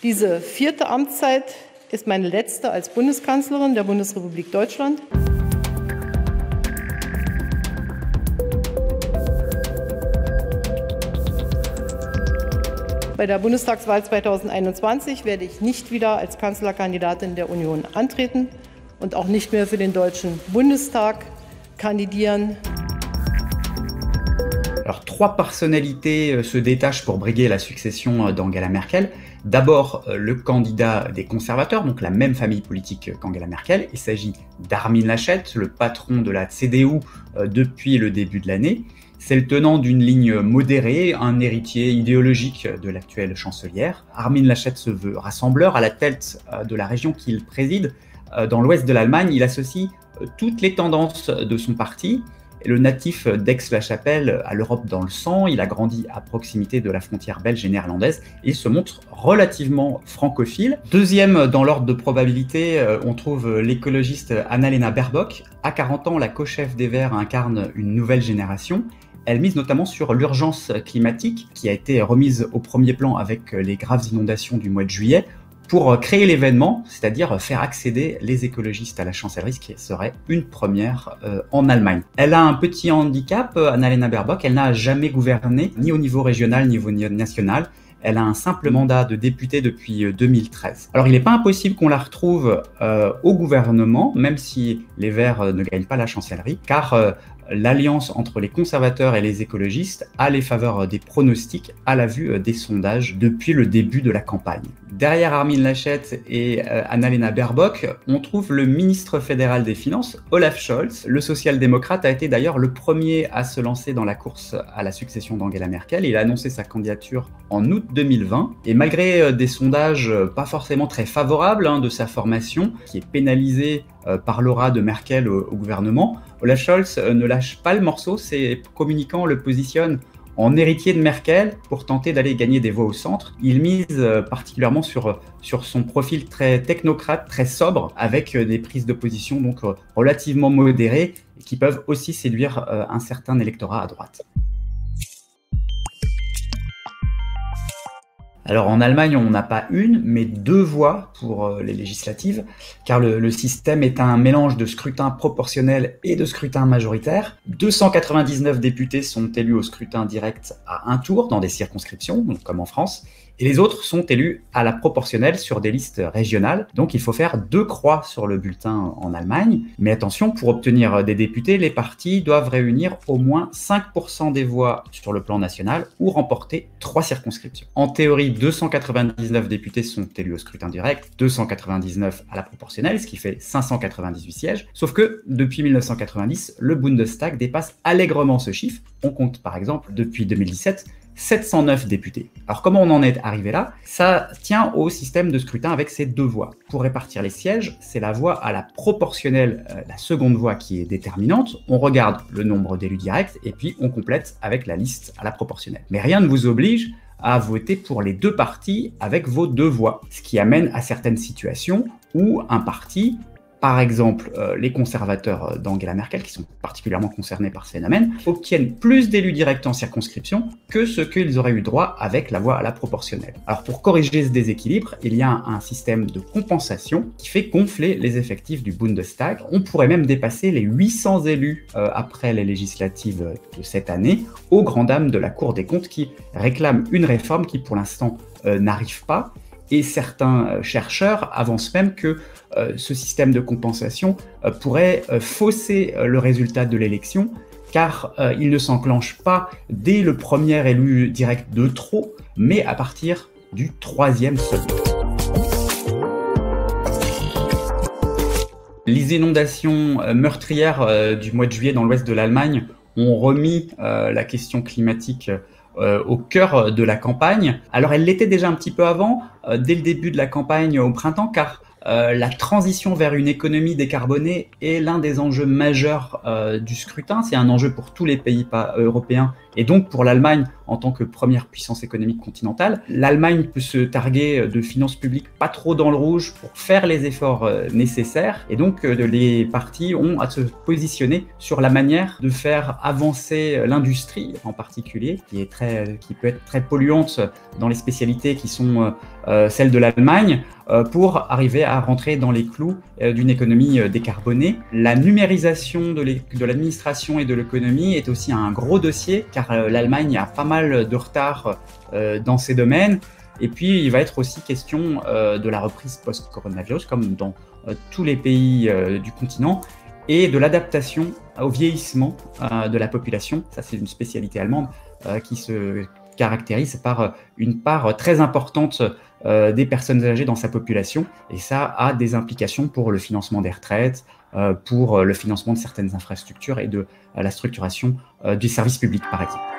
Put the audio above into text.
Diese vierte Amtszeit ist meine letzte als Bundeskanzlerin der Bundesrepublik Deutschland. Bei der Bundestagswahl 2021 werde ich nicht wieder als Kanzlerkandidatin der Union antreten und auch nicht mehr für den Deutschen Bundestag kandidieren. Alors, trois personnalités se détachent pour briguer la succession d'Angela Merkel. D'abord, le candidat des conservateurs, donc la même famille politique qu'Angela Merkel. Il s'agit d'Armin Laschet, le patron de la CDU depuis le début de l'année. C'est le tenant d'une ligne modérée, un héritier idéologique de l'actuelle chancelière. Armin Laschet se veut rassembleur à la tête de la région qu'il préside. Dans l'ouest de l'Allemagne, il associe toutes les tendances de son parti. Le natif d'Aix-la-Chapelle a l'Europe dans le sang, il a grandi à proximité de la frontière belge et néerlandaise et se montre relativement francophile. Deuxième dans l'ordre de probabilité, on trouve l'écologiste Annalena Baerbock. À 40 ans, la co-chef des Verts incarne une nouvelle génération. Elle mise notamment sur l'urgence climatique qui a été remise au premier plan avec les graves inondations du mois de juillet, pour créer l'événement, c'est-à-dire faire accéder les écologistes à la chancellerie, ce qui serait une première en Allemagne. Elle a un petit handicap, Annalena Baerbock, elle n'a jamais gouverné, ni au niveau régional, ni au niveau national. Elle a un simple mandat de députée depuis 2013. Alors il n'est pas impossible qu'on la retrouve au gouvernement, même si les Verts ne gagnent pas la chancellerie, car l'alliance entre les conservateurs et les écologistes a les faveurs des pronostics à la vue des sondages depuis le début de la campagne. Derrière Armin Laschet et Annalena Baerbock, on trouve le ministre fédéral des Finances, Olaf Scholz. Le social-démocrate a été d'ailleurs le premier à se lancer dans la course à la succession d'Angela Merkel. Il a annoncé sa candidature en août 2020. Et malgré des sondages pas forcément très favorables de sa formation, qui est pénalisée par l'aura de Merkel au gouvernement, Olaf Scholz ne lâche pas le morceau. Ses communicants le positionnent en héritier de Merkel pour tenter d'aller gagner des voix au centre. Il mise particulièrement sur son profil très technocrate, très sobre, avec des prises de position donc relativement modérées qui peuvent aussi séduire un certain électorat à droite. Alors en Allemagne, on n'a pas une, mais deux voix pour les législatives, car le système est un mélange de scrutin proportionnel et de scrutin majoritaire. 299 députés sont élus au scrutin direct à un tour dans des circonscriptions, donc comme en France, et les autres sont élus à la proportionnelle sur des listes régionales. Donc il faut faire 2 croix sur le bulletin en Allemagne. Mais attention, pour obtenir des députés, les partis doivent réunir au moins 5% des voix sur le plan national ou remporter 3 circonscriptions. En théorie, 299 députés sont élus au scrutin direct, 299 à la proportionnelle, ce qui fait 598 sièges. Sauf que depuis 1990, le Bundestag dépasse allègrement ce chiffre. On compte par exemple depuis 2017 709 députés. Alors comment on en est arrivé là? Ça tient au système de scrutin avec ces 2 voix. Pour répartir les sièges, c'est la voix à la proportionnelle, la seconde voix qui est déterminante. On regarde le nombre d'élus directs et puis on complète avec la liste à la proportionnelle. Mais rien ne vous oblige à voter pour les 2 partis avec vos 2 voix, ce qui amène à certaines situations où un parti, par exemple les conservateurs d'Angela Merkel, qui sont particulièrement concernés par ce phénomène, obtiennent plus d'élus directs en circonscription que ce qu'ils auraient eu droit avec la voix à la proportionnelle. Alors pour corriger ce déséquilibre, il y a un système de compensation qui fait gonfler les effectifs du Bundestag. On pourrait même dépasser les 800 élus après les législatives de cette année, aux grandes dames de la Cour des comptes qui réclament une réforme qui pour l'instant n'arrive pas. Et certains chercheurs avancent même que ce système de compensation pourrait fausser le résultat de l'élection, car il ne s'enclenche pas dès le premier élu direct de trop, mais à partir du 3e seulement. Les inondations meurtrières du mois de juillet dans l'ouest de l'Allemagne ont remis la question climatique au cœur de la campagne. Alors elle l'était déjà un petit peu avant, dès le début de la campagne au printemps, car La transition vers une économie décarbonée est l'un des enjeux majeurs du scrutin. C'est un enjeu pour tous les pays européens et donc pour l'Allemagne en tant que première puissance économique continentale. L'Allemagne peut se targuer de finances publiques pas trop dans le rouge pour faire les efforts nécessaires et donc les partis ont à se positionner sur la manière de faire avancer l'industrie en particulier, qui peut être très polluante dans les spécialités qui sont celles de l'Allemagne, pour arriver à rentrer dans les clous d'une économie décarbonée. La numérisation de l'administration et de l'économie est aussi un gros dossier, car l'Allemagne a pas mal de retard dans ces domaines. Et puis, il va être aussi question de la reprise post-coronavirus, comme dans tous les pays du continent, et de l'adaptation au vieillissement de la population. Ça, c'est une spécialité allemande qui se caractérise par une part très importante des personnes âgées dans sa population, et ça a des implications pour le financement des retraites, pour le financement de certaines infrastructures et de la structuration du service public, par exemple.